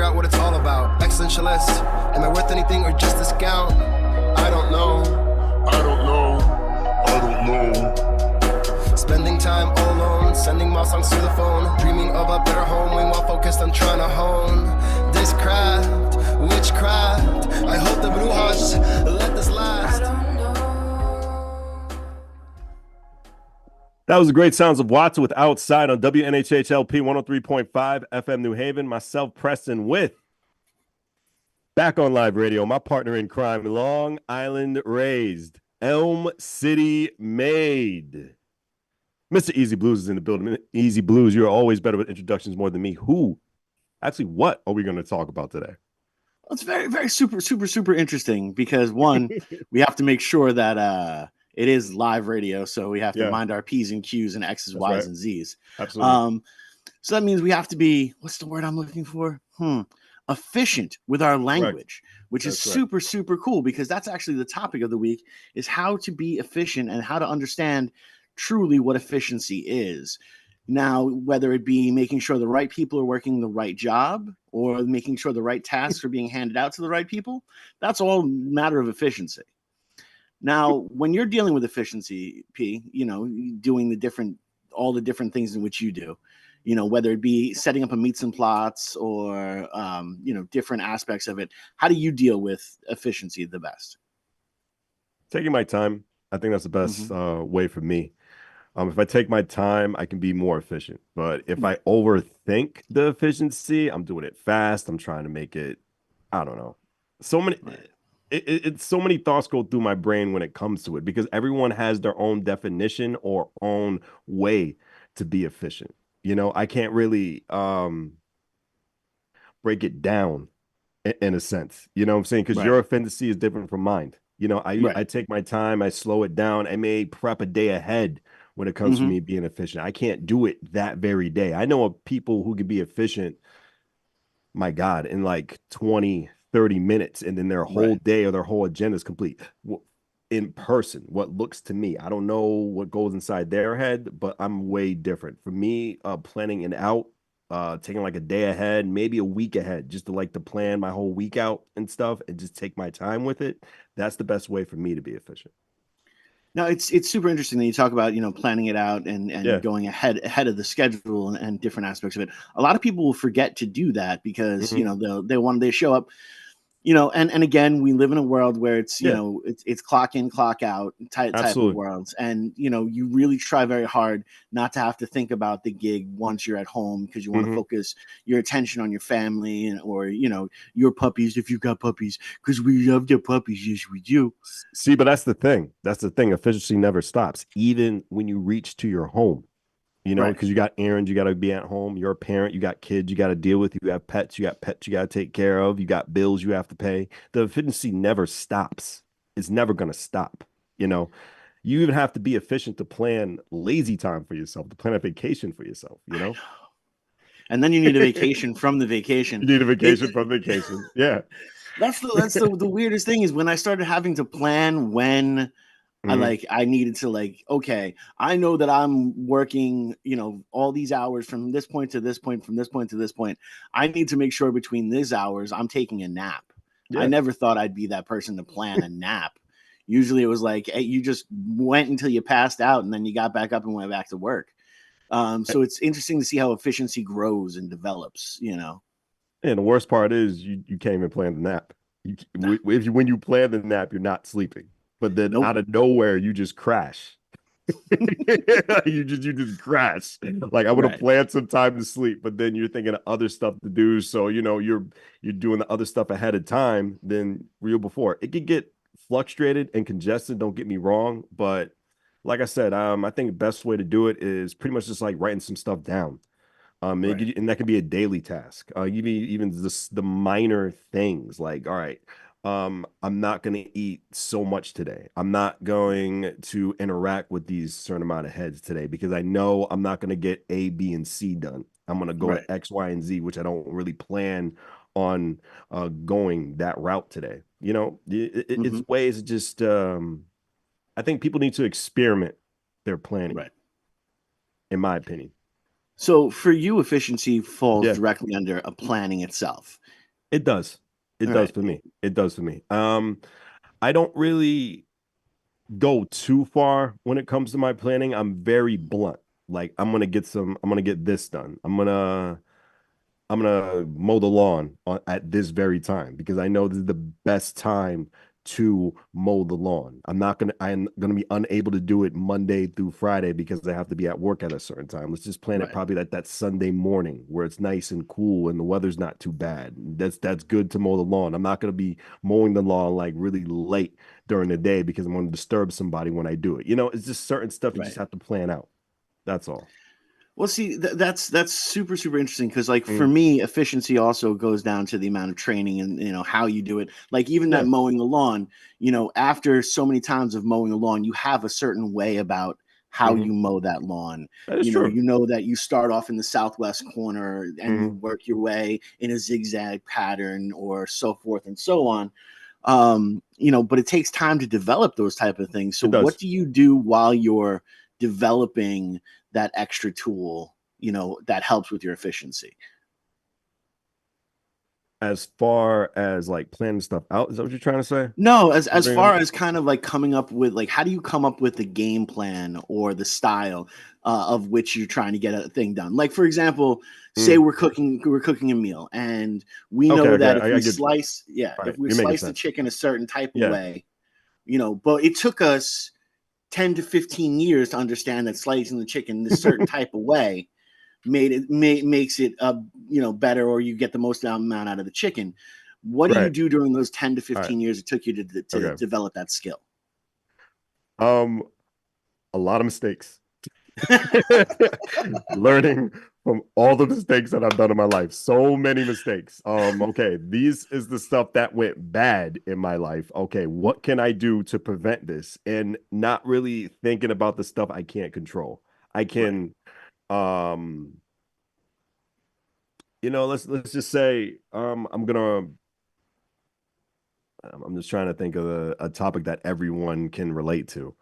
out what it's all about. Existentialist, am I worth anything or just discount? I don't know. I don't know. I don't know. Spending time all alone, sending my songs to the phone, dreaming of a better home, while focused on trying to hone this craft, witchcraft. I hope the BlueZ let this last. That was the great sounds of Watts with Outside on WNHHLP 103.5 FM New Haven. Myself, Preston, with back on live radio, my partner in crime, Long Island raised, Elm City made. Mr. Easy Blues is in the building. Easy Blues, you're always better with introductions more than me. What are we going to talk about today? It's very, very super interesting because one, we have to make sure that it is live radio, so we have to mind our P's and Q's and X's, Y's, and Z's. Absolutely. So that means we have to be, what's the word I'm looking for? Efficient with our language, which is super cool, because that's actually the topic of the week, is how to be efficient and how to understand truly what efficiency is. Now, whether it be making sure the right people are working the right job or making sure the right tasks are being handed out to the right people, that's all a matter of efficiency. Now, when you're dealing with efficiency, P, doing all the different things in which you do, whether it be setting up a meets and plots or, different aspects of it, how do you deal with efficiency the best? Taking my time. I think that's the best way for me. If I take my time, I can be more efficient. But if I overthink the efficiency, I'm doing it fast. I'm trying to make it, I don't know. So many... It's so many thoughts go through my brain when it comes to it, because everyone has their own definition or own way to be efficient. I can't really break it down in a sense. You know what I'm saying? Because your efficiency is different from mine. I take my time, I slow it down. I may prep a day ahead when it comes to me being efficient. I can't do it that very day. I know of people who can be efficient, my God, in like 20, 30 minutes, and then their whole day or their whole agenda is complete in person. What looks to me, I don't know what goes inside their head, but I'm way different. For me, planning it out, taking like a day ahead, maybe a week ahead, just to plan my whole week out and stuff, and just take my time with it. That's the best way for me to be efficient. Now, it's super interesting that you talk about, planning it out and going ahead of the schedule and different aspects of it. A lot of people will forget to do that because, they show up, and again, we live in a world where it's, it's clock in, clock out type of worlds. And, you really try very hard not to have to think about the gig once you're at home, because you want to focus your attention on your family or, your puppies, if you've got puppies, because we love the puppies. Yes, we do. See, but that's the thing. Efficiency never stops, even when you reach to your home. Because you got errands, you got to be at home. You're a parent, you got kids you got to deal with. You have pets, you got to take care of. You got bills you have to pay. The efficiency never stops. It's never going to stop. You even have to be efficient to plan lazy time for yourself, to plan a vacation for yourself, And then you need a vacation from the vacation. You need a vacation from vacation. Yeah. That's the weirdest thing is when I started having to plan when I needed to okay, I know that I'm working, all these hours from this point to this point, from this point to this point. I need to make sure between these hours I'm taking a nap. Yeah. I never thought I'd be that person to plan a nap. Usually it was like, hey, you just went until you passed out and then you got back up and went back to work. So it's interesting to see how efficiency grows and develops, And the worst part is you can't even plan the nap. When you plan the nap, you're not sleeping. But then out of nowhere, you just crash. you just crash. Like I would have planned some time to sleep, but then you're thinking of other stuff to do. So you're doing the other stuff ahead of time than real before. It could get fluctuated and congested. Don't get me wrong, but like I said, I think the best way to do it is pretty much just like writing some stuff down. And that can be a daily task. Even the minor things like, all right. I'm not going to eat so much today. I'm not going to interact with these certain amount of heads today because I know I'm not going to get A, B, and C done. I'm going to go to X, Y, and Z, which I don't really plan on going that route today. It's ways just, I think people need to experiment their planning, in my opinion. So for you, efficiency falls Yeah, directly under a planning itself. it does. It All does right. for me. It does for me. I don't really go too far when it comes to my planning. I'm very blunt. Like I'm gonna get this done. I'm gonna mow the lawn at this very time because I know this is the best time to mow the lawn. I'm gonna be unable to do it Monday through Friday because I have to be at work at a certain time. Let's just plan it Right. probably that Sunday morning where it's nice and cool and the weather's not too bad. That's good to mow the lawn. I'm not gonna be mowing the lawn like really late during the day because I'm gonna disturb somebody when I do it. It's just certain stuff you just Right. have to plan out. That's all. Well, see, that's super super interesting because, like, for Mm, me, efficiency also goes down to the amount of training and how you do it. Like even that yeah. mowing the lawn, after so many times of mowing the lawn, you have a certain way about how Hmm. you mow that lawn. That is true. You know that you start off in the southwest corner and you Hmm. work your way in a zigzag pattern or so forth and so on. But it takes time to develop those type of things. So It what does. do you do while you're developing that extra tool, that helps with your efficiency? As far as like planning stuff out, is that what you're trying to say? No, as Bring far as kind of like coming up with, like, how do you come up with the game plan or the style of which you're trying to get a thing done? Like, for example, say Mm. we're cooking a meal, and we Okay, know okay, that if I we get you. slice, All if right, we you're making slice the sense. chicken a certain type of Yeah, way, but it took us 10 to 15 years to understand that slicing the chicken this certain type of way makes it better, or you get the most amount out of the chicken. What do you right. do during those 10 to All right, 15 years it took you to okay. develop that skill? Um, a lot of mistakes. Learning from all the mistakes that I've done in my life. So many mistakes. Okay, these is the stuff that went bad in my life. Okay, what can I do to prevent this? And not really thinking about the stuff I can't control. I Right. can um let's just say I'm just trying to think of a topic that everyone can relate to.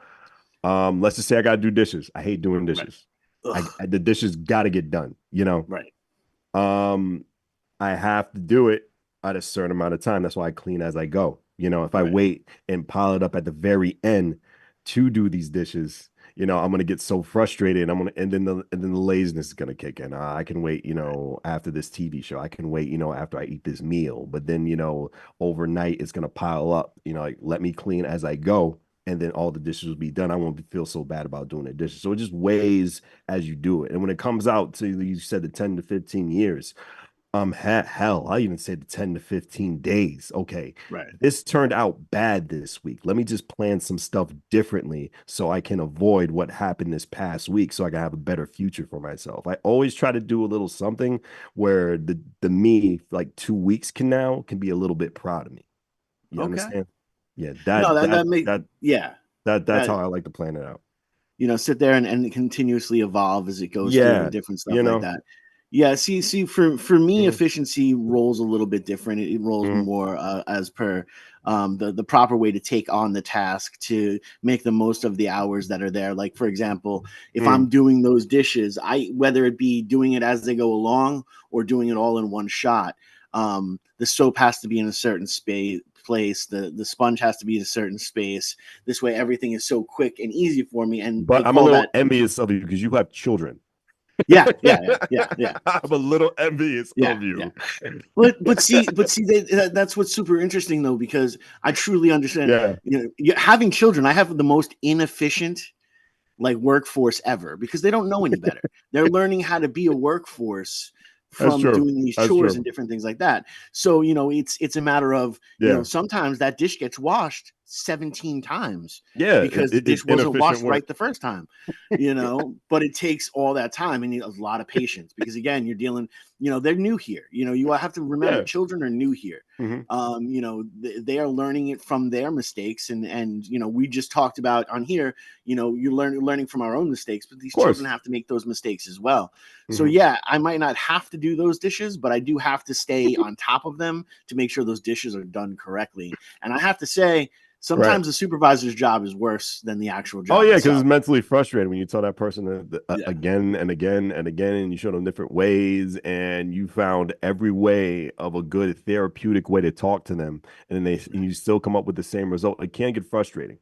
Let's just say I got to do dishes. I hate doing Right. dishes. Ugh. The dishes got to get done. Right. Um, I have to do it at a certain amount of time. That's why I clean as I go. If I Right. wait and pile it up at the very end to do these dishes, I'm gonna get so frustrated. And then the laziness is gonna kick in. I can wait, after this TV show. I can wait, after I eat this meal. But then, overnight it's gonna pile up. Like let me clean as I go, and then all the dishes will be done. I won't feel so bad about doing the dishes. So it just weighs as you do it. And when it comes out to, you said, the 10 to 15 years, hell, I even say the 10 to 15 days. Okay, Right. this turned out bad this week. Let me just plan some stuff differently so I can avoid what happened this past week so I can have a better future for myself. I always try to do a little something where the me like 2 weeks can be a little bit proud of me. You Okay. understand? Yeah, No, that make yeah. that's That how I like to plan it out. sit there and continuously evolve as it goes through and Yeah, different stuff you like know. that. Yeah, see, for me, Mhm, efficiency rolls a little bit different. It rolls mhm, more as per the proper way to take on the task to make the most of the hours that are there. Like, for example, if mhm. I'm doing those dishes, whether it be doing it as they go along or doing it all in one shot, the soap has to be in a certain space place, the sponge has to be in a certain space. This way everything is so quick and easy for me, and I But I'm a call little that. envious of you because you have children. Yeah. I'm a little envious Yeah, of yeah. you. But see, that's what's super interesting though, because I truly understand. Yeah, Having children, I have the most inefficient like workforce ever because they don't know any better. They're learning how to be a workforce that's from true. doing these That's chores true. and different things like that. So, it's a matter of, Yeah, sometimes that dish gets washed 17 times yeah. because the It's dish wasn't inefficient washed work. right the first time, but it takes all that time and a lot of patience because again, you're dealing, they're new here. You have to remember Yeah. children are new here. Hmm. They are learning it from their mistakes, and we just talked about on here, you're learning from our own mistakes, but Of these children course. have to make those mistakes as well. So Hmm. yeah, I might not have to do those dishes, but I do have to stay on top of them to make sure those dishes are done correctly. And I have to say, Sometimes the supervisor's job is worse than the actual job. Oh yeah, because itself. it's mentally frustrating when you tell that person Yeah. again and again and again, and you show them different ways, and you found every way of a good therapeutic way to talk to them, and then you still come up with the same result. It can get frustrating.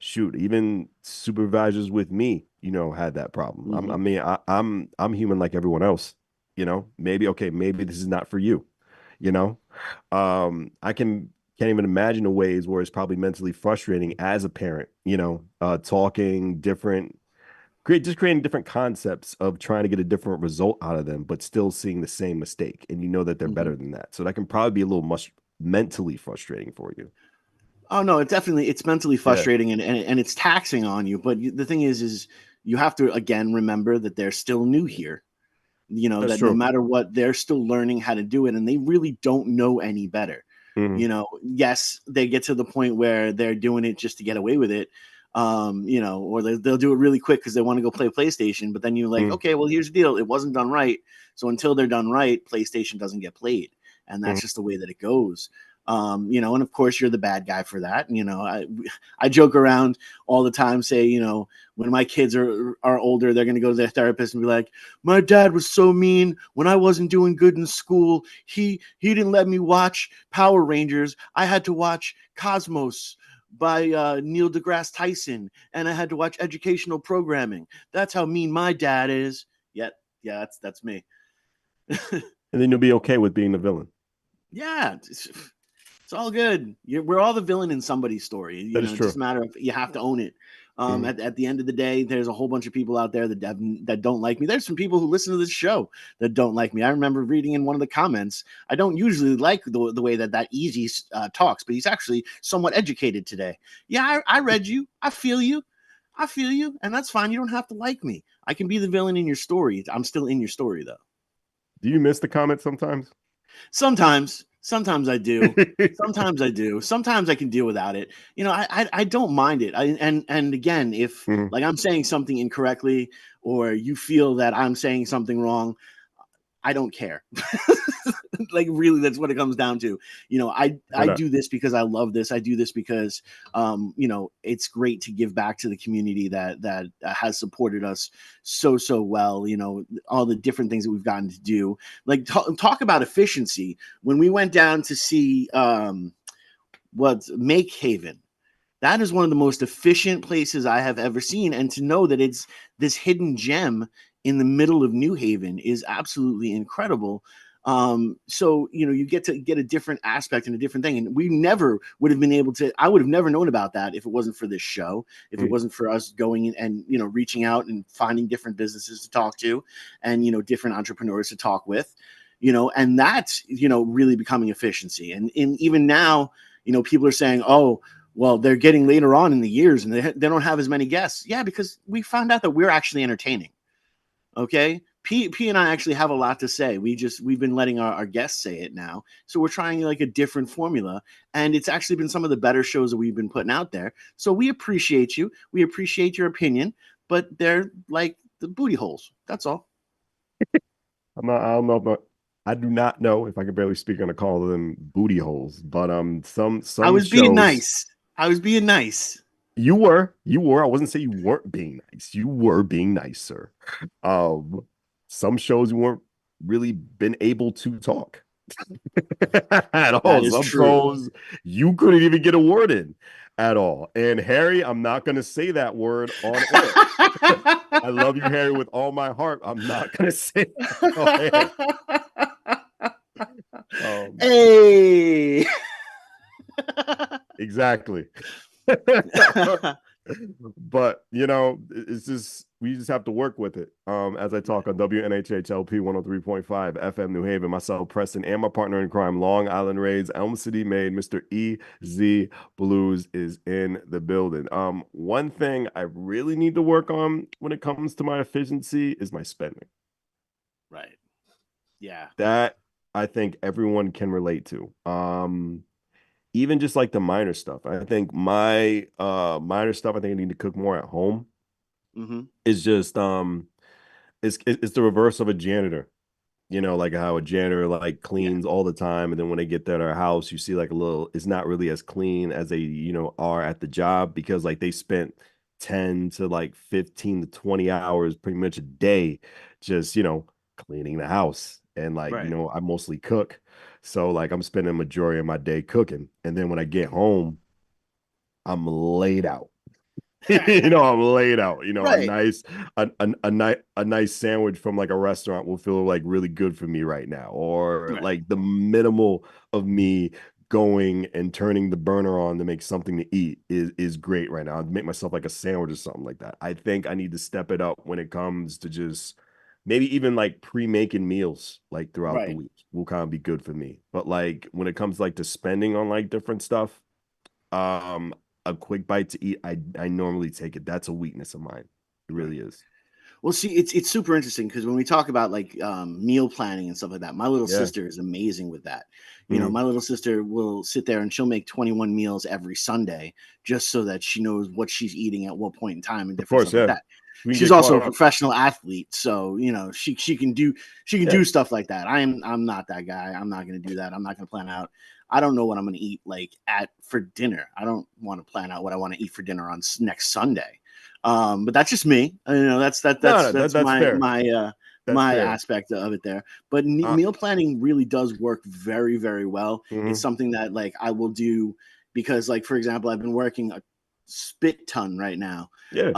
Shoot, even supervisors with me, had that problem. I mean, I'm human like everyone else. Maybe this is not for you. I can't even imagine the ways where it's probably mentally frustrating as a parent, talking different, creating different concepts of trying to get a different result out of them, but still seeing the same mistake. And that they're better than that. So that can probably be a little much mentally frustrating for you. Oh no, it's mentally frustrating and it's taxing on you. But the thing is you have to, again, remember that they're still new here. That's that true. No matter what, they're still learning how to do it, and they really don't know any better. Yes, they get to the point where they're doing it just to get away with it, or they'll do it really quick because they want to go play PlayStation. But then you're like, okay, well, here's the deal: it wasn't done right. So until they're done right, PlayStation doesn't get played, and that's just the way that it goes. And of course you're the bad guy for that. I joke around all the time, say, when my kids are older, they're going to go to their therapist and be like, my dad was so mean when I wasn't doing good in school. He didn't let me watch Power Rangers. I had to watch Cosmos by Neil deGrasse Tyson, and I had to watch educational programming. That's how mean my dad is. Yeah, that's me. And then you'll be okay with being the villain. Yeah. It's all good. We're all the villain in somebody's story. It's just a matter of you have to own it. At the end of the day, there's a whole bunch of people out there that don't like me. There's some people who listen to this show that don't like me. I remember reading in one of the comments, I don't usually like the way that Easy talks, but he's actually somewhat educated today. Yeah, I read you. I feel you. And that's fine. You don't have to like me. I can be the villain in your story. I'm still in your story, though. Do you miss the comments sometimes? Sometimes I do. Sometimes I do. Sometimes I can deal without it. I don't mind it. And again, if like I'm saying something incorrectly or you feel that I'm saying something wrong, I don't care. Like, really, that's what it comes down to. I do this because I love this. I do this because, it's great to give back to the community that has supported us so well. All the different things that we've gotten to do. Like, talk about efficiency. When we went down to see Make Haven, that is one of the most efficient places I have ever seen. And to know that it's this hidden gem in the middle of New Haven is absolutely incredible. So you get to get a different aspect and a different thing, and we never would have been able to. I would have never known about that if it wasn't for this show, if it wasn't for us going in and reaching out and finding different businesses to talk to, and different entrepreneurs to talk with, and that's really becoming efficiency. And even now, people are saying, oh, well, they're getting later on in the years and they don't have as many guests. Yeah, because we found out that we're actually entertaining. Okay. P and I actually have a lot to say. We've been letting our guests say it now. So we're trying like a different formula. And it's actually been some of the better shows that we've been putting out there. So we appreciate you. We appreciate your opinion, but they're like the booty holes. That's all. I do not know if I can barely speak on to call them booty holes, but some I was shows, being nice. You were. I wasn't saying you weren't being nice. You were being nice, sir. Some shows you weren't really been able to talk at all. Some shows you couldn't even get a word in at all. And Harry, I'm not going to say that word on air. I love you, Harry, with all my heart. I'm not going to say that on air. Hey. Exactly. But it's just we just have to work with it. As I talk on WNHHLP 103.5 FM New Haven, myself, Preston, and my partner in crime, Long Island Rays, Elm City made, Mr. EZ BlueZ is in the building. One thing I really need to work on when it comes to my efficiency is my spending. Right. Yeah. That I think everyone can relate to. Even just like the minor stuff. I think my minor stuff, I think I need to cook more at home. It's just it's the reverse of a janitor. like how a janitor like cleans all the time, and then when they get to their house, you see like a little. It's not really as clean as they are at the job because like they spent 10 to like 15 to 20 hours pretty much a day just cleaning the house, and like Right. I mostly cook, so like I'm spending a majority of my day cooking, and then when I get home, I'm laid out. I'm laid out. Right. A nice sandwich from like a restaurant will feel like really good for me right now. Or Right. like the minimal of me going and turning the burner on to make something to eat is great right now. I'd make myself like a sandwich or something like that. I think I need to step it up when it comes to just maybe even like pre-making meals like throughout the Right. week will kind of be good for me. But like when it comes like to spending on like different stuff, um, a quick bite to eat, I normally take it. That's a weakness of mine. It Right. really is. Well, see, it's super interesting because when we talk about like meal planning and stuff like that, my little Yeah. sister is amazing with that. My little sister will sit there and she'll make 21 meals every Sunday just so that she knows what she's eating at what point in time and Of different course, stuff like yeah. that. We can She's get caught also a up. professional athlete, so she can do Yeah. do stuff like that. I'm not that guy. I'm not going to do that. I'm not going to plan out. I don't know what I'm going to eat like for dinner. I don't want to plan out what I want to eat for dinner on next Sunday. But that's just me. That's No, that's that's fair. That's my fair. aspect of it there. But Uh, meal planning really does work very, very well. It's mhm. something that like I will do because, like, for example, I've been working a spit ton right now. Yeah.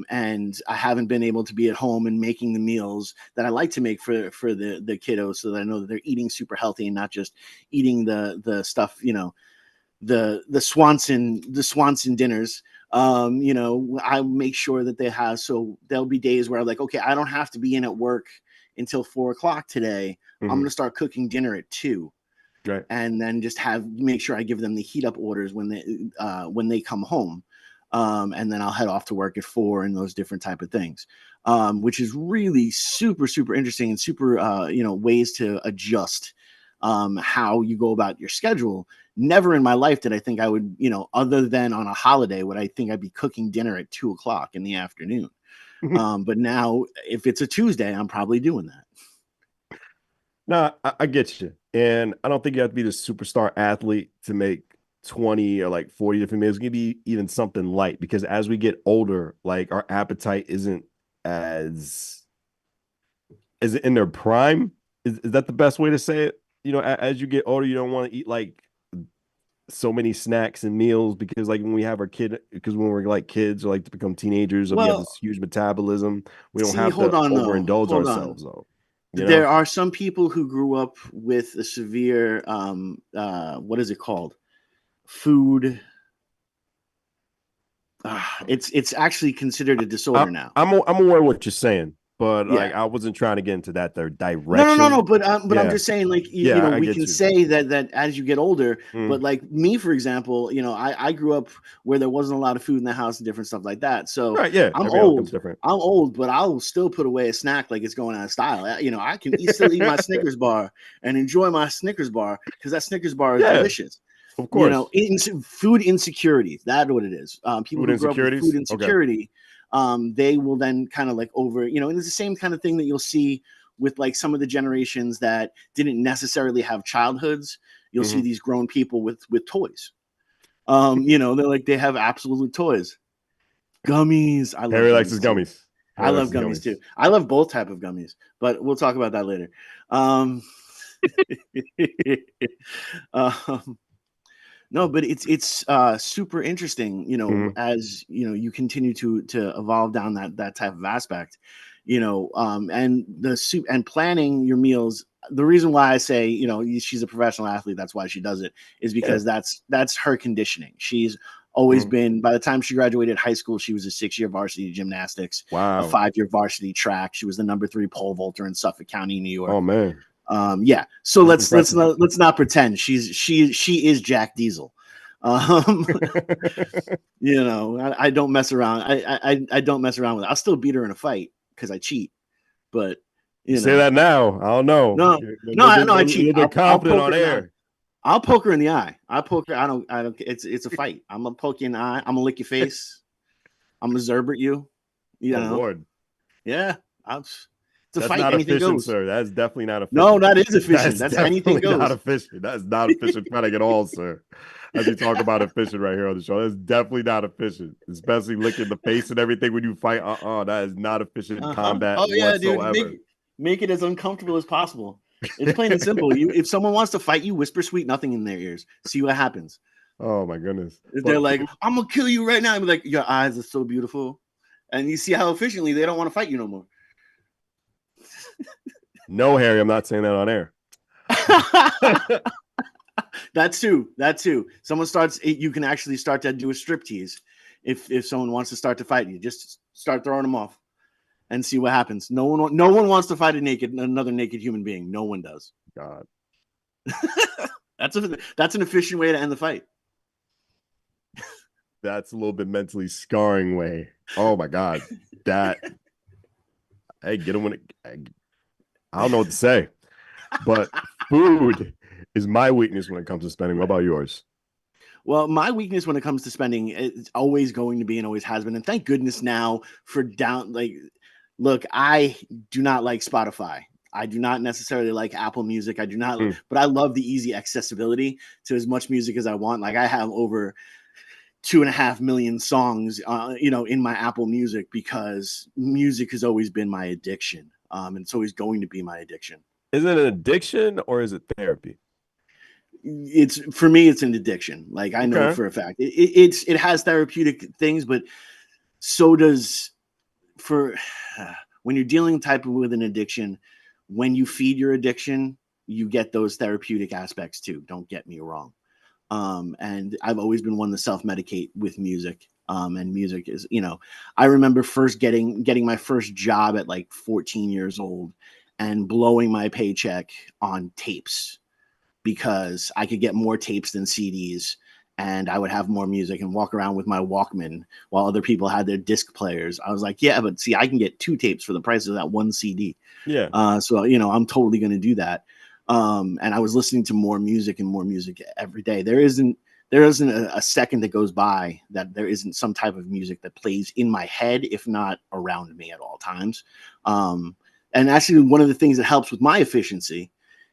And I haven't been able to be at home and making the meals that I like to make for the kiddos, so that I know that they're eating super healthy and not just eating the stuff, the Swanson dinners. I make sure that they have, so there'll be days where I'm like, okay, I don't have to be in at work until 4 o'clock today. I'm Mhm. gonna start cooking dinner at 2, Right. and then just make sure I give them the heat up orders when they come home. And then I'll head off to work at 4 and those different type of things, which is really super, super interesting and super, ways to adjust how you go about your schedule. Never in my life did I think I would, other than on a holiday, would I think I'd be cooking dinner at 2 o'clock in the afternoon. But now, if it's a Tuesday, I'm probably doing that. No, I get you. And I don't think you have to be the superstar athlete to make 20 or like 40 different meals. It can be even something light because as we get older, like our appetite isn't as is it in their prime? Is that the best way to say it? As you get older, you don't want to eat like so many snacks and meals because like when we have our kid, because when we're like kids or like to become teenagers, or we have Well, this huge metabolism, we don't see, have hold to on though. overindulge Hold on. ourselves though. There are some people who grew up with a severe what is it called? Food. It's actually considered a disorder now. I'm aware of what you're saying, but like Yeah. I wasn't trying to get into that their No. direction. But I'm Yeah, just saying, like, yeah, I we get can you. say that as you get older. But Mm, like me, for example, I grew up where there wasn't a lot of food in the house and different stuff like that. So right, yeah, I'm every outcome's old. different. I'm old, but I'll still put away a snack like it's going out of style. I can still eat my Snickers bar and enjoy my Snickers bar because that Snickers bar is Yeah, delicious. of course. Food insecurity. That's what it is. People Food who grow up with food insecurities. Okay. insecurity, they will then kind of like and it's the same kind of thing that you'll see with like some of the generations that didn't necessarily have childhoods. You'll see Hmm. these grown people with toys. They're like they have absolute toys. Gummies. I love Harry likes his gummies too. gummies. I Harry likes love his gummies gummies. too. I love both type of gummies, but we'll talk about that later. Um, um, no, but it's super interesting, Hmm. as you continue to evolve down that type of aspect, and and planning your meals. The reason why I say, she's a professional athlete, that's why she does it, is Yeah. because that's her conditioning. She's always Mhm. been, by the time she graduated high school, she was a 6-year varsity gymnastics, a Wow. 5-year varsity track. She was the number 3 pole vaulter in Suffolk County, New York. Oh man, Yeah. So that's let's not pretend she is Jack Diesel. Um, I don't mess around. I don't mess around with it. I'll still beat her in a fight because I cheat. But You say that now. I don't know. no, You're no, I a cheat. little bit I'll confident poke on her in the eye. air. I'll poke her in the eye. I poke her. I don't. It's a fight. I'm gonna poke you in the eye. I'm gonna lick your face. I'm gonna zerbert you. Oh Lord. Yeah. I'm To That's fight, not anything efficient, goes. sir. That's definitely not No, efficient. that is efficient. That's anything definitely not goes. efficient. That's not efficient fighting at all, sir. As we talk about efficient right here on the show, that's definitely not efficient. Especially licking the face and everything when you fight. That is not efficient combat Oh yeah, dude. whatsoever. Make it as uncomfortable as possible. It's plain and simple. If someone wants to fight you, whisper sweet nothing in their ears. See what happens. Oh my goodness. If they're like, I'm gonna kill you right now, I'm like, your eyes are so beautiful. And you see how efficiently they don't want to fight you no more. No, Harry, I'm not saying that on air. That too. Someone starts, you can actually start to do a striptease if someone wants to start to fight you. Just start throwing them off and see what happens. No one wants to fight another naked human being. No one does. God. That's an efficient way to end the fight. That's a little bit mentally scarring way. Oh my God. Hey, get him I don't know what to say, but food is my weakness when it comes to spending. What about yours? Well, my weakness when it comes to spending is always going to be and always has been. And thank goodness now for look, I do not like Spotify. I do not necessarily like Apple Music. I do not, but I love the easy accessibility to as much music as I want. Like I have over 2.5 million songs, in my Apple Music because music has always been my addiction. And it's always going to be my addiction. Is it an addiction or is it therapy? For me, it's an addiction. Like I know for a fact it has therapeutic things, but so does when you're dealing with an addiction, when you feed your addiction, you get those therapeutic aspects too. Don't get me wrong. And I've always been one to self-medicate with music. And music is, I remember first getting my first job at like 14 years old and blowing my paycheck on tapes because I could get more tapes than CDs and I would have more music and walk around with my Walkman while other people had their disc players. I was like, yeah, but see, I can get 2 tapes for the price of that 1 CD. Yeah. So, I'm totally going to do that. And I was listening to more music and more music every day. There isn't a second that goes by that there isn't some type of music that plays in my head, if not around me at all times. And actually, one of the things that helps with my efficiency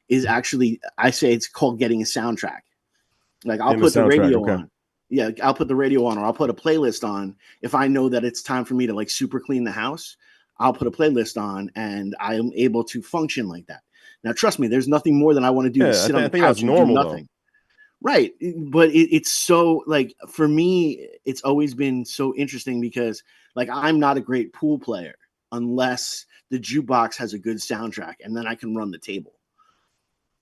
is actually, I say it's called getting a soundtrack. Like I'll put the radio on. Yeah, I'll put the radio on, or I'll put a playlist on. If I know that it's time for me to like super clean the house, I'll put a playlist on and I'm able to function like that. Now, trust me, there's nothing more than I want to do to sit on the couch and do nothing. Though. Right. But it's so like, for me, it's always been so interesting because like, I'm not a great pool player unless the jukebox has a good soundtrack and then I can run the table,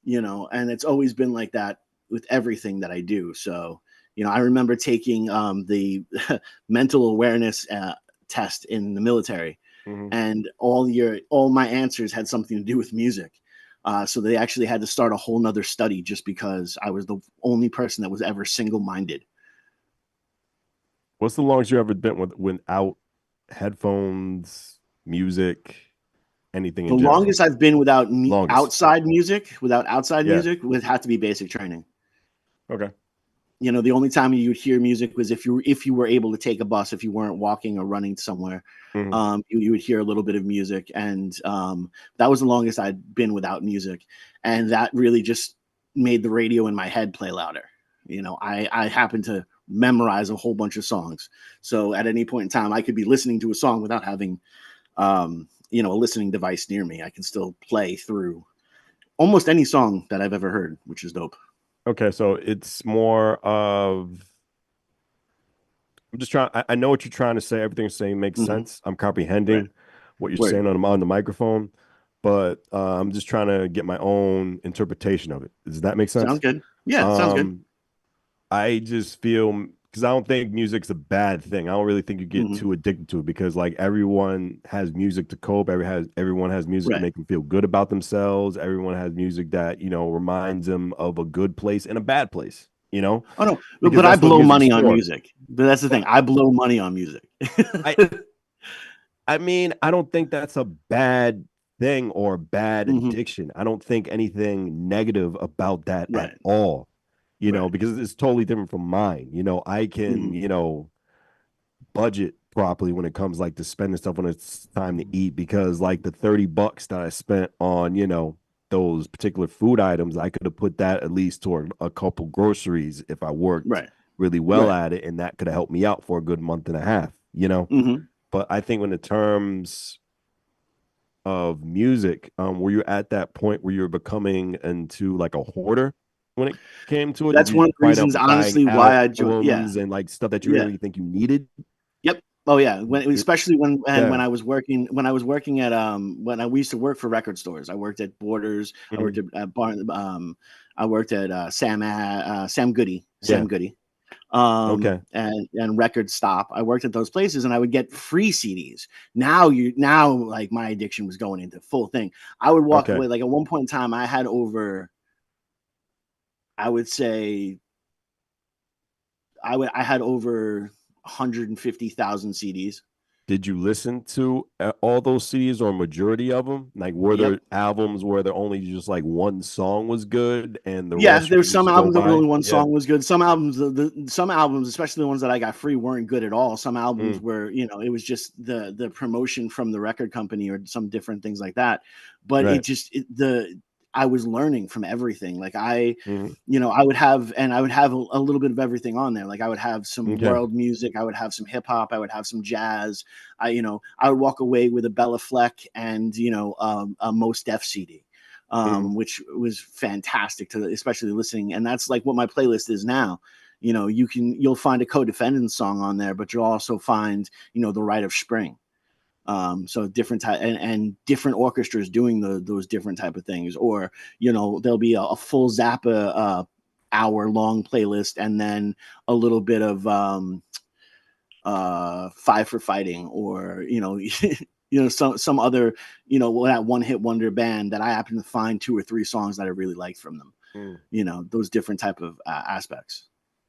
and it's always been like that with everything that I do. So, I remember taking the mental awareness test in the military, and all my answers had something to do with music. So they actually had to start a whole nother study just because I was the only person that was ever single-minded. What's the longest you ever been without headphones, music, anything? The longest I've been without outside music would have to be basic training. Okay. The only time you would hear music was if you were able to take a bus, if you weren't walking or running somewhere, you would hear a little bit of music. And that was the longest I'd been without music. And that really just made the radio in my head play louder. I happened to memorize a whole bunch of songs. So at any point in time, I could be listening to a song without having, a listening device near me. I can still play through almost any song that I've ever heard, which is dope. Okay, so it's more of, I'm just trying, I know what you're trying to say. Everything you're saying makes sense. I'm comprehending what you're saying on the microphone, but I'm just trying to get my own interpretation of it. Does that make sense? Sounds good. Yeah, sounds good. I just feel, because I don't think music's a bad thing. I don't really think you get too addicted to it because like everyone has music to cope. Everyone has music to make them feel good about themselves. Everyone has music that, reminds them of a good place and a bad place, Oh no, but I blow money on music. But that's the thing. I blow money on music. I mean, I don't think that's a bad thing or a bad addiction. I don't think anything negative about that at all. Because it's totally different from mine. I can, budget properly when it comes like to spending stuff when it's time to eat, because like the $30 that I spent on, those particular food items, I could have put that at least toward a couple groceries if I worked Right. really well Right. at it, and that could have helped me out for a good month and a half. Mm-hmm. But I think when the terms of music, were you at that point where you're becoming into like a hoarder when it came to it? Did That's you one of the find reasons, out buying honestly, why I joined. Yeah. albums and like stuff that you Yeah. really think you needed? Yep. Oh yeah. Especially when Yeah. I was working at we used to work for record stores. I worked at Borders. I worked at Barn. I worked at Sam Goody. Yeah. Okay. And Record Stop. I worked at those places, and I would get free CDs. Now like my addiction was going into full thing. I would walk away, like at one point in time, I had over, I would say, I had over 150,000 CDs. Did you listen to all those CDs or majority of them? Like, were there albums where there only just like one song was good and the rest? There's some albums where only one Yeah. song was good. Some albums, some albums, especially the ones that I got free, weren't good at all. Some albums were, it was just the promotion from the record company or some different things like that. But I was learning from everything. Like I would have a little bit of everything on there. Like I would have some world music, I would have some hip hop, I would have some jazz. I would walk away with a Bella Fleck and a Mos Def CD, which was fantastic especially listening. And that's like what my playlist is now. You'll find a Codependent song on there, but you'll also find The Rite of Spring. So different type and different orchestras doing those different type of things, or there'll be a full Zappa hour-long playlist, and then a little bit of Five for Fighting, or some other that one-hit wonder band that I happen to find 2 or 3 songs that I really liked from them. Those different type of aspects.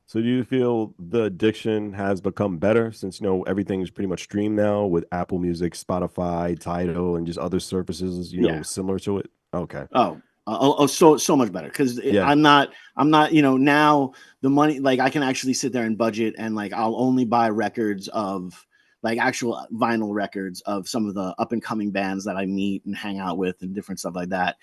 So do you feel the addiction has become better since everything's pretty much streamed now with Apple Music, Spotify, Tidal, and just other services similar to it? Okay. So much better, because I'm not now the money, like I can actually sit there and budget, and like I'll only buy records of like actual vinyl records of some of the up and coming bands that I meet and hang out with and different stuff like that.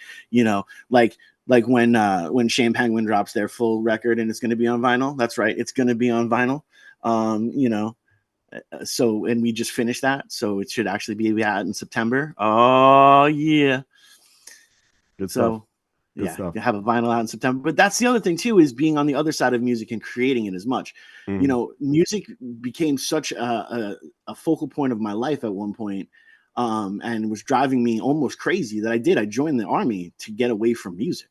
Like when Shane Penguin drops their full record and it's going to be on vinyl. That's right, it's going to be on vinyl. So, and we just finished that, so it should actually be out in September. Oh yeah. Good stuff. You have a vinyl out in September. But that's the other thing too, is being on the other side of music and creating it as much. Music became such a focal point of my life at one point, and was driving me almost crazy that I joined the Army to get away from music.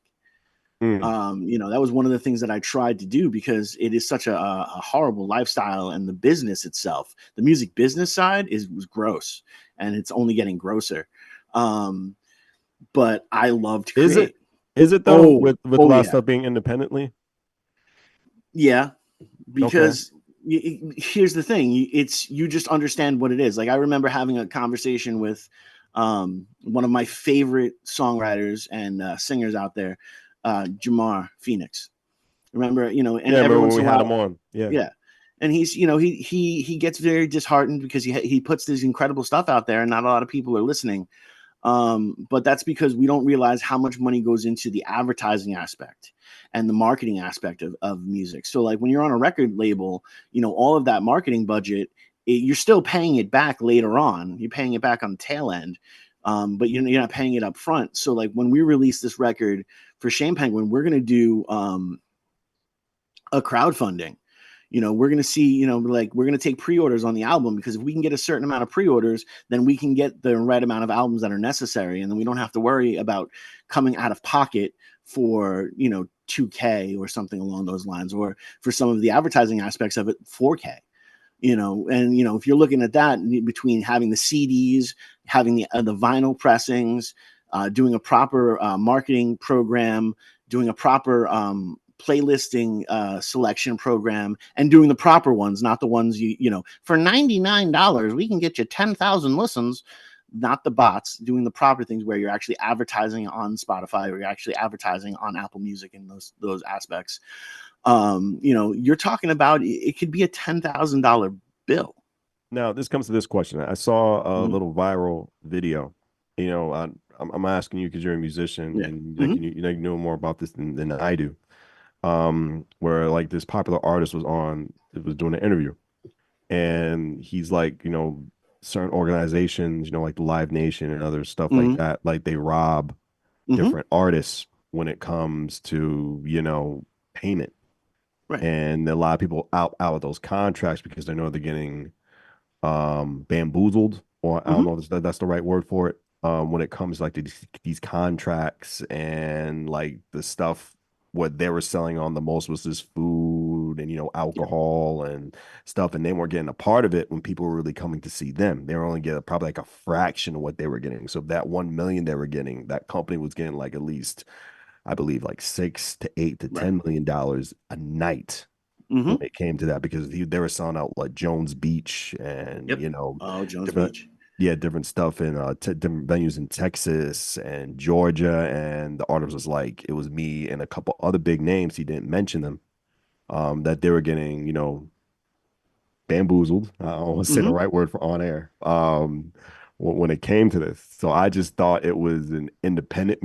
That was one of the things that I tried to do, because it is such a horrible lifestyle, and the business itself, the music business side was gross, and it's only getting grosser. But I love to create. Is it though, with a lot of stuff being independently? Yeah, because here's the thing: you just understand what it is. Like I remember having a conversation with one of my favorite songwriters and singers out there, Jamar Phoenix. Remember, and every once in a while, had him on. Yeah. And he's, he gets very disheartened because he puts this incredible stuff out there and not a lot of people are listening. But that's because we don't realize how much money goes into the advertising aspect and the marketing aspect of music. So like when you're on a record label, all of that marketing budget, you're still paying it back later on. You're paying it back on the tail end. But you're not paying it up front. So like when we release this record for Shane Penguin, we're going to do a crowdfunding. We're going to see, we're going to take pre-orders on the album, because if we can get a certain amount of pre-orders, then we can get the right amount of albums that are necessary. And then we don't have to worry about coming out of pocket for, $2K or something along those lines, or for some of the advertising aspects of it, $4K. If you're looking at that between having the CDs, having the vinyl pressings, doing a proper marketing program, doing a proper playlisting selection program, and doing the proper ones, not the ones for $99 we can get you 10,000 listens, not the bots, doing the proper things where you're actually advertising on Spotify, or you're actually advertising on Apple Music, and those aspects. You're talking about, it could be a $10,000 bill. Now, this comes to this question. I saw a Mhm. little viral video. I'm asking you because you're a musician Yeah. and like Hmm. you know more about this than I do. Where like this popular artist was on, it was doing an interview, and he's like, certain organizations, like the Live Nation and other stuff like Hmm. that, like they rob Hmm. different artists when it comes to, payment. Right. And a lot of people out of those contracts because they know they're getting bamboozled, or I don't Hmm. know if that's the right word for it, when it comes like to these contracts, and like the stuff what they were selling on the most was this food and Yeah. alcohol and stuff, and they weren't getting a part of it when people were really coming to see them. They were only getting probably like a fraction of what they were getting. So that 1 million they were getting, that company was getting like at least, I believe, like 6 to 8 to 10 million dollars a night when Hmm. it came to that, because they were selling out like Jones Beach and Yep. Oh, Jones different, Beach. yeah, different stuff in different venues in Texas and Georgia. And the artist was like, it was me and a couple other big names, he didn't mention them, that they were getting, bamboozled. I don't want to say the Hmm. right word for on air. When it came to this, so I just thought it was an independent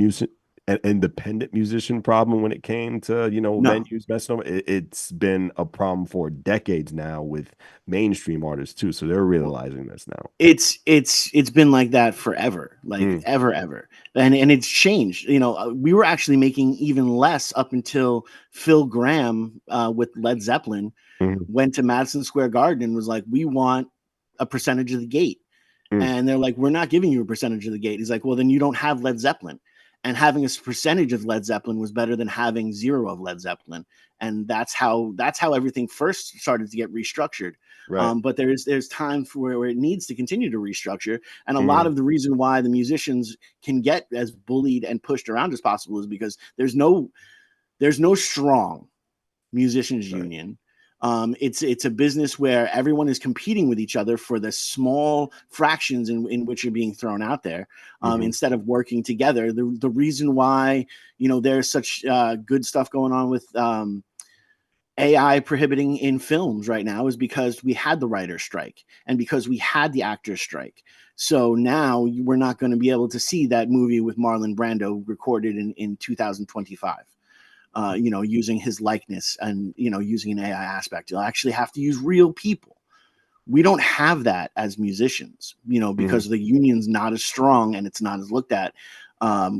musician problem when it came to No. venues messing up. It's been a problem for decades now with mainstream artists too. So they're realizing this now. It's been like that forever, like Mm, ever, and it's changed. We were actually making even less up until Phil Graham with Led Zeppelin mm, went to Madison Square Garden and was like, we want a percentage of the gate. mm, And they're like, we're not giving you a percentage of the gate. He's like, well, then you don't have Led Zeppelin. And having a percentage of Led Zeppelin was better than having zero of Led Zeppelin. And that's how everything first started to get restructured. right. But there's time for where it needs to continue to restructure. And a lot Mm, of the reason why the musicians can get as bullied and pushed around as possible is because there's no strong musicians right. union. It's a business where everyone is competing with each other for the small fractions in which are being thrown out there, Hmm. instead of working together. The reason why there's such good stuff going on with AI prohibiting in films right now is because we had the writer's strike and because we had the actor's strike. So now we're not going to be able to see that movie with Marlon Brando recorded in 2025. Using his likeness and using an AI aspect. You'll actually have to use real people. We don't have that as musicians, Hmm. because the union's not as strong and it's not as looked at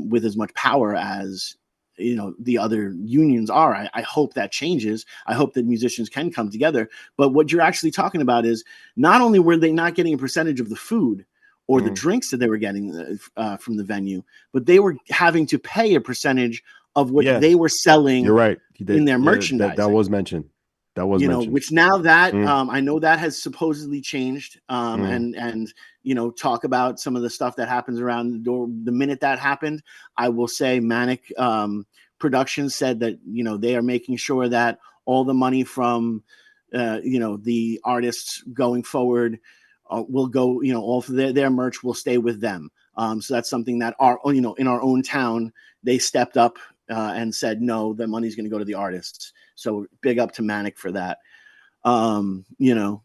with as much power as the other unions are. I hope that changes. I hope that musicians can come together. But what you're actually talking about is not only were they not getting a percentage of the food or the Hmm. drinks that they were getting from the venue, but they were having to pay a percentage of what Yeah, they were you're selling right. in their Yeah, that merchandising. was mentioned. That was mentioned. Which now that Mm, I know that has supposedly changed, mm, and talk about some of the stuff that happens around the door. The minute that happened, I will say Manic Productions said that they are making sure that all the money from the artists going forward will go, all for their merch will stay with them. So that's something that in our own town, they stepped up and said, no, the money's going to go to the artists. So big up to Manic for that. Um, you know,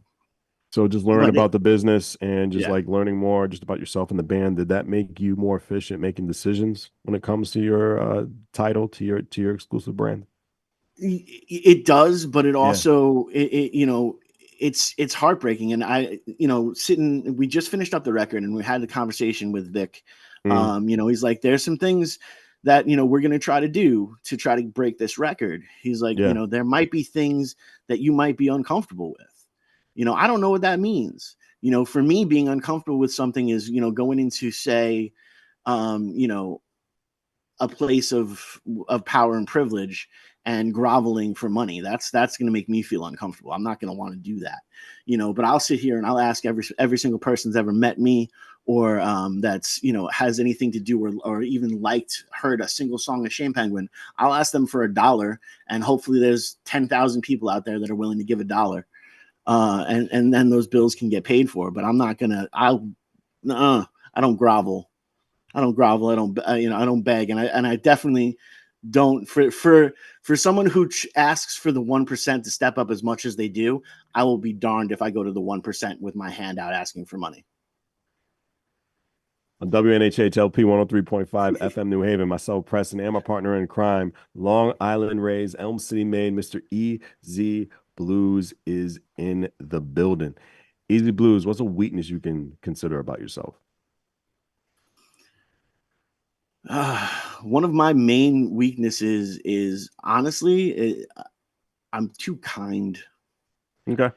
So just learning but about the business and just yeah, like learning more just about yourself and the band, did that make you more efficient making decisions when it comes to your title to your exclusive brand? it does, but it Yeah. also it's heartbreaking. And we just finished up the record and we had the conversation with Vic. Mm, He's like, there's some things that we're going to try to do to try to break this record. He's like, yeah. there might be things that you might be uncomfortable with. I don't know what that means. For me, being uncomfortable with something is going into, say, um, you know a place of power and privilege and groveling for money. That's going to make me feel uncomfortable. I'm not going to want to do that. But I'll sit here and I'll ask every single person that's ever met me or that's has anything to do or even heard a single song of Shane Penguin. I'll ask them for $1, and hopefully there's 10,000 people out there that are willing to give $1, and then those bills can get paid for. But I'm not gonna. I don't grovel. I don't grovel. I don't, I don't beg. And I definitely don't for someone who asks for the 1% to step up as much as they do, I will be darned if I go to the 1% with my hand out asking for money. On WNHHLP 103.5 FM New Haven, myself, Preston, and my partner in crime, Long Island raised, Elm City made, Mr. EZ BlueZ is in the building. EZ BlueZ, what's a weakness you can consider about yourself? One of my main weaknesses is honestly, I'm too kind. Okay.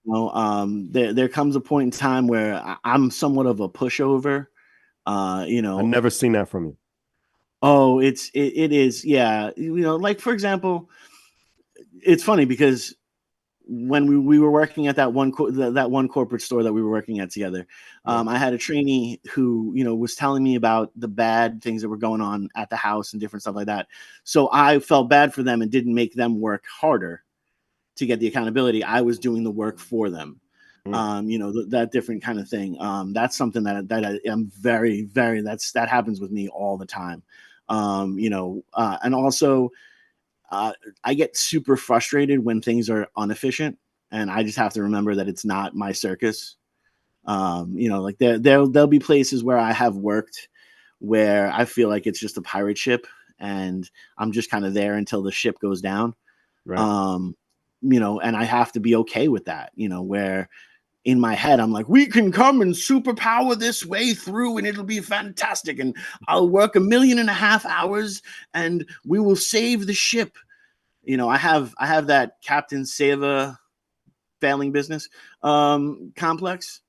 There comes a point in time where I'm somewhat of a pushover. I've never seen that from you. Oh, it is. Yeah. Like, for example, it's funny because when we were working at that one corporate store that we were working at together, I had a trainee who was telling me about the bad things that were going on at the house and different stuff like that. So I felt bad for them and didn't make them work harder to get the accountability. I was doing the work for them. That different kind of thing. That's something that I am very, very, that happens with me all the time. And also I get super frustrated when things are inefficient, and I just have to remember that it's not my circus. Like there'll be places where I have worked where I feel like it's just a pirate ship and I'm just kind of there until the ship goes down. Right. And I have to be okay with that, where in my head, I'm like, we can come and superpower this way through and it'll be fantastic. And I'll work 1.5 million hours and we will save the ship. I have that Captain Seva failing business complex.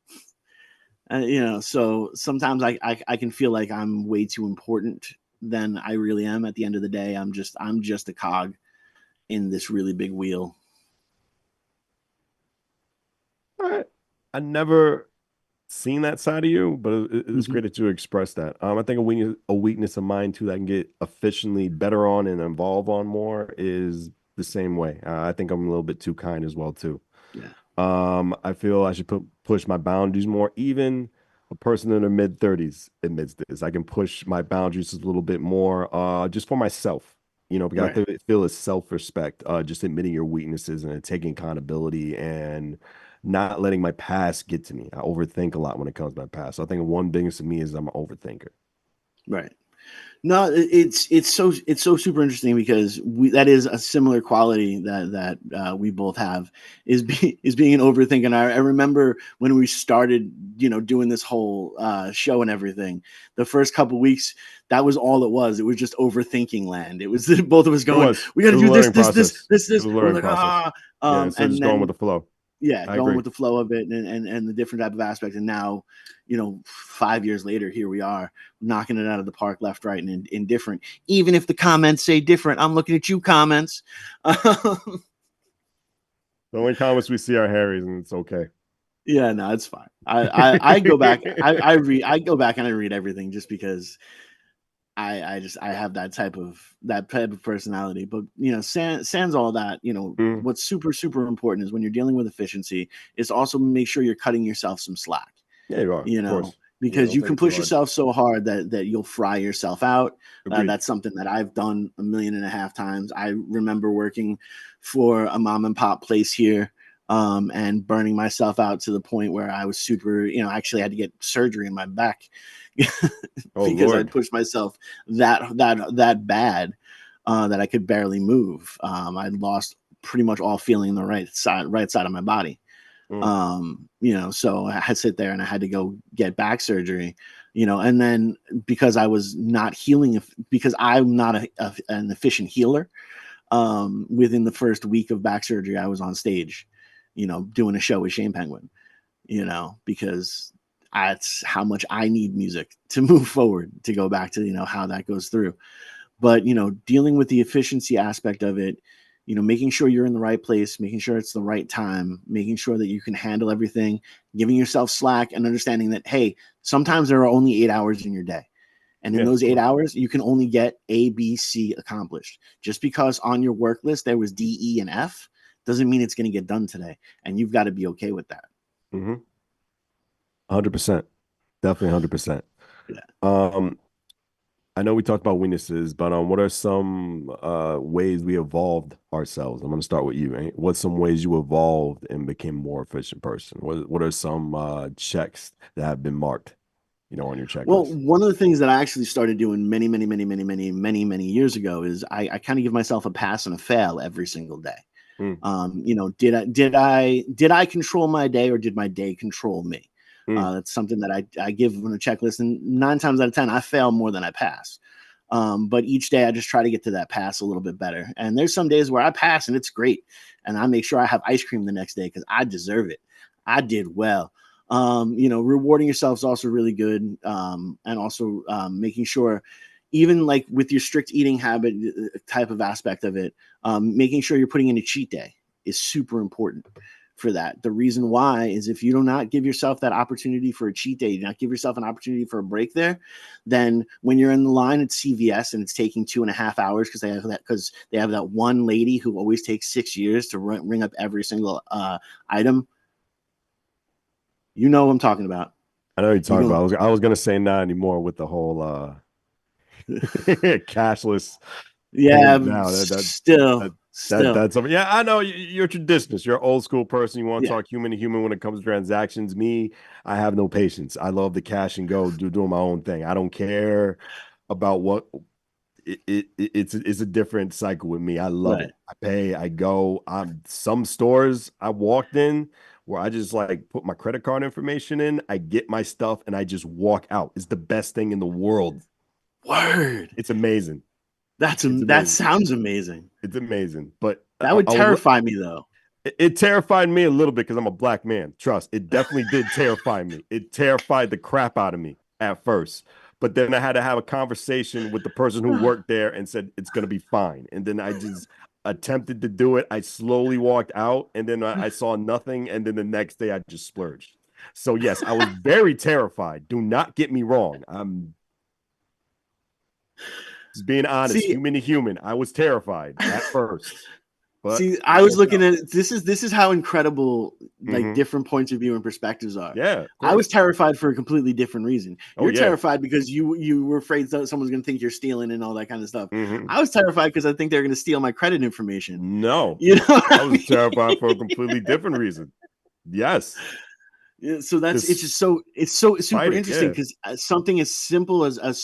So sometimes I can feel like I'm way too important than I really am. At the end of the day, I'm just a cog in this really big wheel. All right. I never seen that side of you, but it's great that you expressed that. I think a weakness of mine too that I can get efficiently better on and evolve on more is the same way. I think I'm a little bit too kind as well too. Yeah. I feel I should push my boundaries more. Even a person in their mid-30s admits this. I can push my boundaries a little bit more, just for myself. Because I feel it's self-respect, just admitting your weaknesses and taking accountability and not letting my past get to me. I overthink a lot when it comes to my past. So I think one biggest of me is I'm an overthinker. Right. No, it's so super interesting because that is a similar quality that we both have is being an overthinker. And I remember when we started, doing this whole show and everything, the first couple weeks, that was all it was. It was just overthinking land. It was both of us going, we got to do this. We're like, and just going with the flow. Yeah, going with the flow of it and the different type of aspects. And now, 5 years later, here we are knocking it out of the park, left, right, and indifferent. Even if the comments say different, I'm looking at you comments. The only comments we see are Harry's, and it's okay. Yeah, no, it's fine. I go back. I go back and I read everything just because I have that type of personality. But sans all that, what's super, super important is when you're dealing with efficiency is also make sure you're cutting yourself some slack. Yeah, you are. Because you can push yourself so hard that you'll fry yourself out. That's something that I've done 1.5 million times. I remember working for a mom and pop place here, and burning myself out to the point where I was super, actually had to get surgery in my back because I pushed myself that bad that I could barely move. I lost pretty much all feeling in the right side of my body. So I had to sit there and I had to go get back surgery, and then because I was not healing, because I'm not an efficient healer, within the first week of back surgery, I was on stage, doing a show with Shane Penguin, because that's how much I need music to move forward, to go back to, how that goes through. But, dealing with the efficiency aspect of it, making sure you're in the right place, making sure it's the right time, making sure that you can handle everything, giving yourself slack and understanding that, hey, sometimes there are only 8 hours in your day. And in those 8 hours, you can only get A, B, C accomplished. Just because on your work list there was D, E, and F doesn't mean it's going to get done today. And you've got to be okay with that. 100%. Definitely 100%. Yeah. I know we talked about weaknesses, but what are some ways we evolved ourselves? I'm going to start with you, right? What's some ways you evolved and became a more efficient person? What are some checks that have been marked, on your Well, checklist? one of the things that I actually started doing many years ago is I kind of give myself a pass and a fail every single day. Mm, Did I control my day, or did my day control me? mm. That's something that I give on a checklist, and 9 times out of 10, I fail more than I pass. But each day I just try to get to that pass a little bit better. And there's some days where I pass and it's great, and I make sure I have ice cream the next day because I deserve it. I did well. Rewarding yourself is also really good, and also making sure, even like with your strict eating habit type of aspect of it, making sure you're putting in a cheat day is super important for that. The reason why is if you do not give yourself that opportunity for a cheat day, you do not give yourself an opportunity for a break there, then when you're in the line at CVS and it's taking 2.5 hours because they have that one lady who always takes 6 years to ring up every single item. You know what I'm talking about. I know you're You talking know, about. I was going to say not anymore with the whole cashless yeah, payment now. still, That's something. Yeah, I know you're a traditionalist. You're an old school person. You want to yeah, talk human to human when it comes to transactions. Me, I have no patience. I love the cash and go, doing my own thing. I don't care about what it's a different cycle with me. I love right. it. I pay, I go. Some stores I walked in where I just like put my credit card information in, I get my stuff, and I just walk out. It's the best thing in the world. Word. It's amazing. It's That amazing. sounds amazing. It's amazing. But That would terrify me though. it terrified me a little bit because I'm a black man. Trust, it definitely did terrify me. It terrified the crap out of me at first. But then I had to have a conversation with the person who worked there and said it's going to be fine. And then I just attempted to do it. I slowly walked out, and then I saw nothing. And then the next day I just splurged. So yes, I was very terrified. Do not get me wrong. I'm just being honest, See, human to human. I was terrified at first, but I it was worked looking out. at it. This is how incredible like Hmm. different points of view and perspectives are. Yeah, of I was course. terrified for a completely different reason. Oh You're yeah. terrified because you were afraid that someone's going to think you're stealing and all that kind of stuff. Hmm. I was terrified because I think they're going to steal my credit information. No, You know what I I was terrified mean? for a completely different reason. Yes, Yeah, so it's just just so super fight it. interesting Yeah. because something as simple as a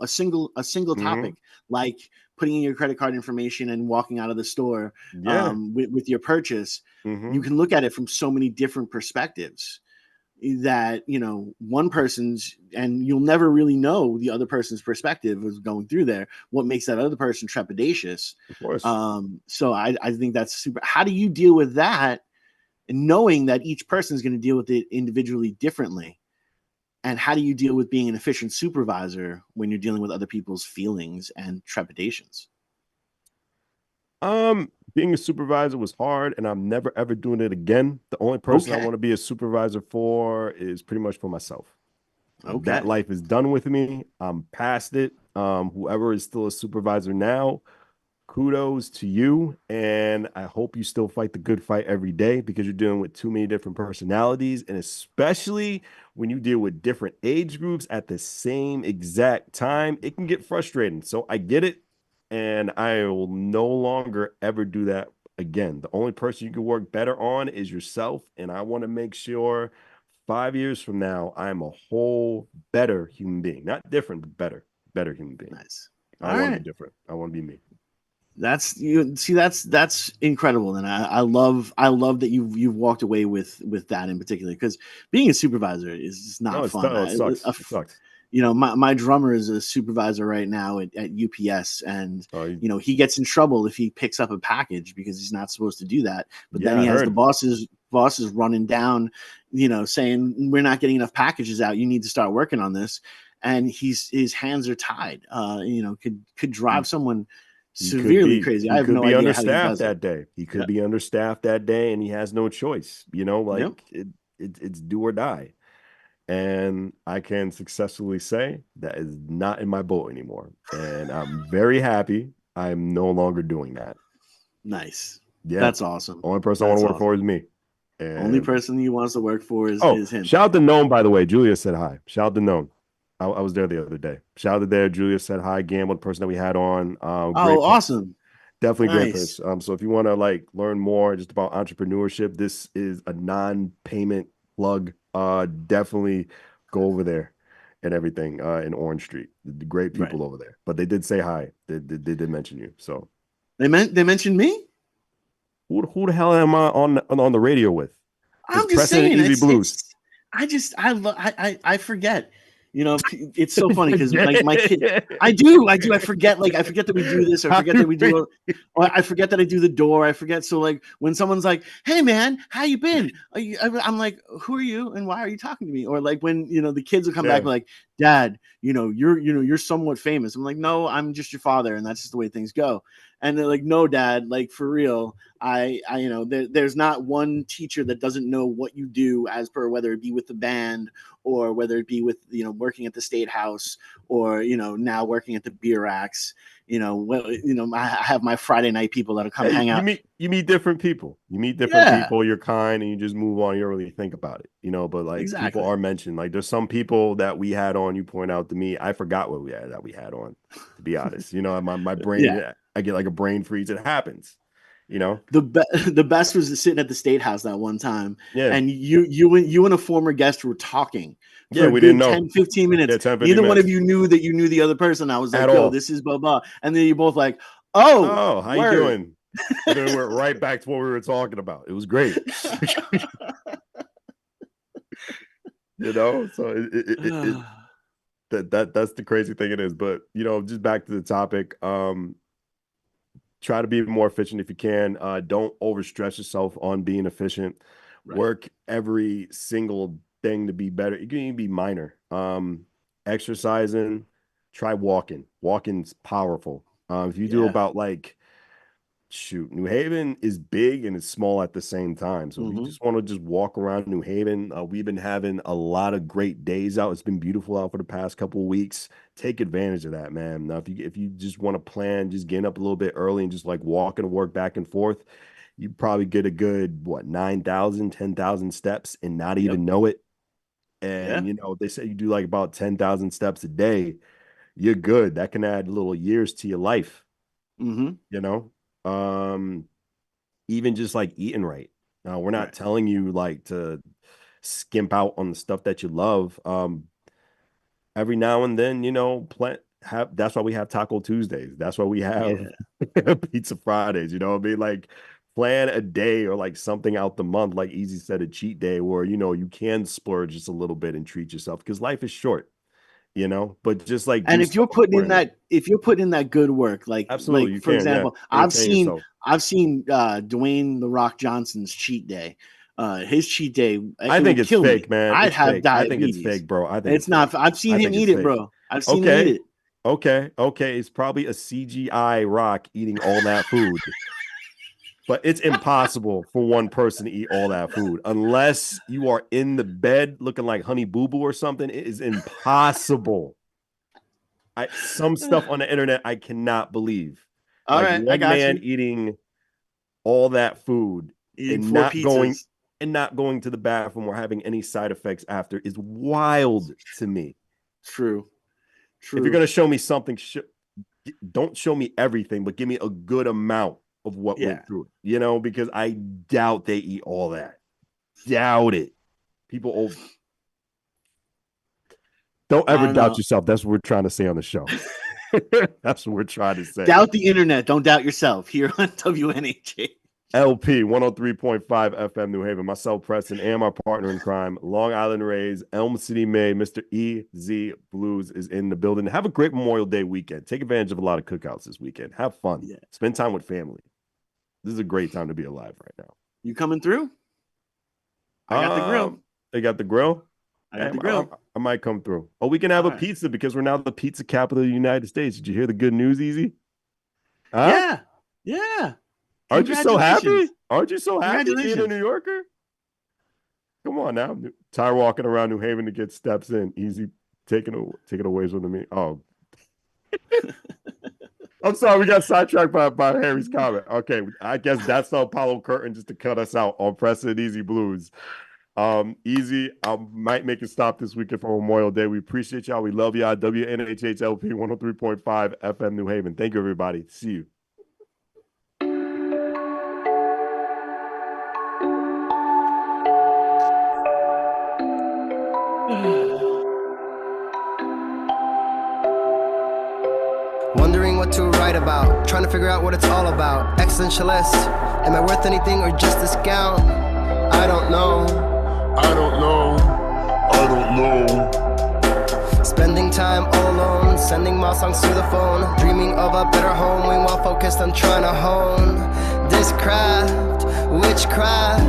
single Hmm. topic like putting in your credit card information and walking out of the store Yeah. with your purchase, you Hmm. can look at it from so many different perspectives that one person's, and you'll never really know the other person's perspective was going through there, what makes that other person trepidatious. Of course. So I think that's super. How do you deal with that, and knowing that each person is going to deal with it individually differently? And how do you deal with being an efficient supervisor when you're dealing with other people's feelings and trepidations? Being a supervisor was hard, and I'm never ever doing it again. The only person I Okay. want to be a supervisor for is pretty much for myself. That Okay. life is done with me. I'm past it. Whoever is still a supervisor now, kudos to you. And I hope you still fight the good fight every day because you're dealing with too many different personalities. And especially when you deal with different age groups at the same exact time, it can get frustrating. So I get it. And I will no longer ever do that again. The only person you can work better on is yourself. And I want to make sure 5 years from now, I'm a whole better human being. Not different, but better human being. Nice. I All don't want to right. be different. I want to be me. That's you see that's incredible, and I love that you've walked away with that in particular, because being a supervisor is just No, not fun. it sucks. It sucks. My drummer is a supervisor right now at UPS, and Oh, he gets in trouble if he picks up a package because he's not supposed to do that. But then yeah, he I has the heard. bosses running down, saying we're not getting enough packages out. You need to start working on this, and his hands are tied. Could He drive someone he could severely be crazy. I he have could no be idea how he understaffed does it. that day. He Yeah. could be understaffed that day, and he has no choice. Yep. It's do or die. And I can successfully say that is not in my boat anymore. And I'm very happy I'm no longer doing that. Nice. Yeah. That's awesome. Only person I want That's to work for awesome. is me. Only And person he wants to work for is oh, him. shout out to Gnome, by the way. Julia said hi. Shout out to Gnome. I was there the other day. Shout out there. Julia said hi. Gamble, the person that we had on. Oh, Great awesome. Definitely great Nice. person. So if you want to like learn more just about entrepreneurship, this is a non-payment plug. Definitely go over there and everything in Orange Street. The great Right. people over there. But they did say hi. They did mention you. So They mentioned me? who the hell am I on the radio with? It's I'm just Preston and saying Easy Blues. I forget. You know, it's so funny because my kid, I forget. Like I forget that we do this, or I forget that we do, or I forget that I do the door. I forget. So like when someone's like, "Hey man, how you been?" I'm like, "Who are you, and why are you talking to me?" Or like when the kids will come back like, "Dad, you're somewhat famous." I'm like, "No, I'm just your father, and that's just the way things go." And they're like, "No, Dad, like for real." There's not one teacher that doesn't know what you do as per whether it be with the band or whether it be with working at the State House or now working at the Beer Racks. I have my Friday night people that'll come hang out. You meet different people. You meet different people. You're kind, and you just move on. You don't really think about it, But like people are mentioned. Like there's some people that we had on. You point out to me, I forgot what we had on. To be honest, my brain, I get like a brain freeze. It happens. The best was sitting at the State House that one time, and you and a former guest were talking for we a good didn't know 10-15 minutes. 10, 15 Neither minutes. one of you knew that you knew the other person. I was like, yo, this is blah blah, and then you're both like, oh, how you doing? And then we're right back to what we were talking about. It was great. So that's the crazy thing it is. But just back to the topic, try to be more efficient if you can. Don't overstress yourself on being efficient. Right. Work every single thing to be better. It can even be minor. Exercising, try walking. Walking's powerful. If you do about New Haven is big and it's small at the same time. So if you just want to just walk around New Haven, we've been having a lot of great days out. It's been beautiful out for the past couple of weeks. Take advantage of that, man. Now, if you just want to plan, just getting up a little bit early and just like walking to work back and forth, you probably get a good 9,000, 10,000 steps and not even know it. And they say you do like about 10,000 steps a day, you're good. That can add little years to your life. Even just like eating right. Now, we're not telling you like to skimp out on the stuff that you love. Every now and then, that's why we have Taco Tuesdays. That's why we have Pizza Fridays. Like plan a day or like something out the month, like Easy said, a cheat day where you can splurge just a little bit and treat yourself because life is short. But just like, and if you're putting in that good work, like absolutely, for example, I've seen Dwayne The Rock Johnson's cheat day. His cheat day, I think it's fake, man. I'd have diabetes. I think it's fake, bro. I think it's not. I've seen him eat it, bro. I've seen him eat it. Okay. It's probably a CGI Rock eating all that food. But it's impossible for one person to eat all that food unless you are in the bed looking like Honey Boo Boo or something. It is impossible. Some stuff on the internet I cannot believe. All right, one man eating all that food and not going to the bathroom or having any side effects after is wild to me. True. If you're gonna show me something, don't show me everything, but give me a good amount of what went through it, because I doubt they eat all that. Doubt it. People don't ever doubt yourself. That's what we're trying to say on the show. That's what we're trying to say. Doubt the internet. Don't doubt yourself here on WNHH. LP 103.5 FM New Haven. Myself, Preston, and my partner in crime, Long Island Rays, Elm City, May, Mr. EZ BlueZ is in the building. Have a great Memorial Day weekend. Take advantage of a lot of cookouts this weekend. Have fun. Yeah. Spend time with family. This is a great time to be alive right now. You coming through? I got the grill. They got the grill? I got the grill. I might come through. Oh, we can have a pizza because we're now the pizza capital of the United States. Did you hear the good news, Easy? Huh? Yeah. Aren't you so happy? Aren't you so happy being a New Yorker? Come on now. Ty walking around New Haven to get steps in. Easy. Take it away from me. Oh. I'm sorry, we got sidetracked by Harry's comment. Okay, I guess that's the Apollo curtain just to cut us out on Preston and Easy BlueZ. Easy. I might make a stop this weekend for Memorial Day. We appreciate y'all. We love y'all. WNHHLP 103.5 FM New Haven. Thank you, everybody. See you. Wondering what to write about, trying to figure out what it's all about. Existentialist, am I worth anything or just discount? I don't know. I don't know. I don't know. Spending time all alone, sending my songs to the phone, dreaming of a better home, while focused on trying to hone this craft, witchcraft.